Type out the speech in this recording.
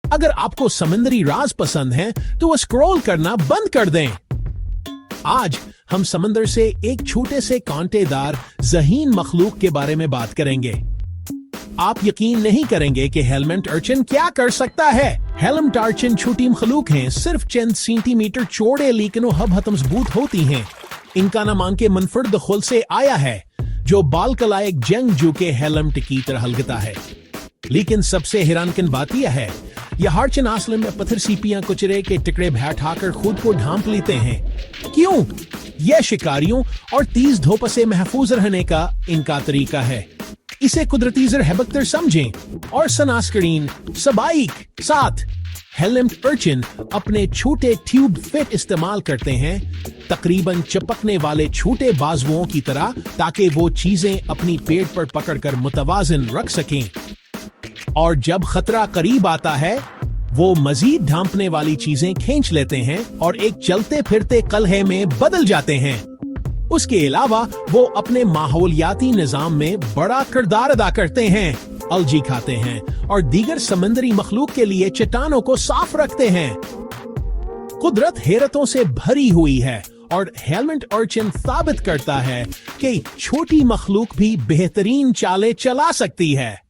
अगर आपको समुद्री राज पसंद है तो वो स्क्रॉल करना बंद कर दें। आज हम समंदर से एक छोटे से कांटेदार ज़हीन मखलूक के बारे में बात करेंगे। आप यकीन नहीं करेंगे कि हेलमेट अर्चिन क्या कर सकता है। हेलमेट अर्चिन छोटी मखलूक हैं, सिर्फ चंद सेंटीमीटर चौड़े लेकिन वो हद मजबूत होती हैं। इनका नाम के मुनफरद दखल से आया है, जो बालकला एक जंगजू के हेलमेट की तरह लगता है। लेकिन सबसे हैरानकुन बात यह है, यह हर्चिन असल में पत्थर सीपियां कुचरे के टुकड़े बैठाकर खुद को ढांप लेते हैं। क्यों? यह शिकारियों और तेज धूप से महफूज रहने का इनका तरीका है। इसे कुदरती ज़र-ए-बख्तर समझें और सनास्करीन सबाइक साथ हेलमेट अर्चिन अपने छोटे ट्यूब फिट इस्तेमाल करते हैं, तकरीबन चिपकने वाले छोटे बाजुओं की तरह, ताकि वो चीजें अपनी पेट पर पकड़कर मुतवाजिन रख सकें। और जब खतरा करीब आता है वो मजीद ढांपने वाली चीजें खींच लेते हैं और एक चलते फिरते कलहे में बदल जाते हैं। उसके अलावा वो अपने माहौलियाती निजाम में बड़ा किरदार अदा करते हैं, अलजी खाते हैं और दीगर समंदरी मखलूक के लिए चट्टानों को साफ रखते हैं। कुदरत हैरतों से भरी हुई है और हेलमेट अर्चिन साबित करता है कि छोटी मखलूक भी बेहतरीन चालें चला सकती है।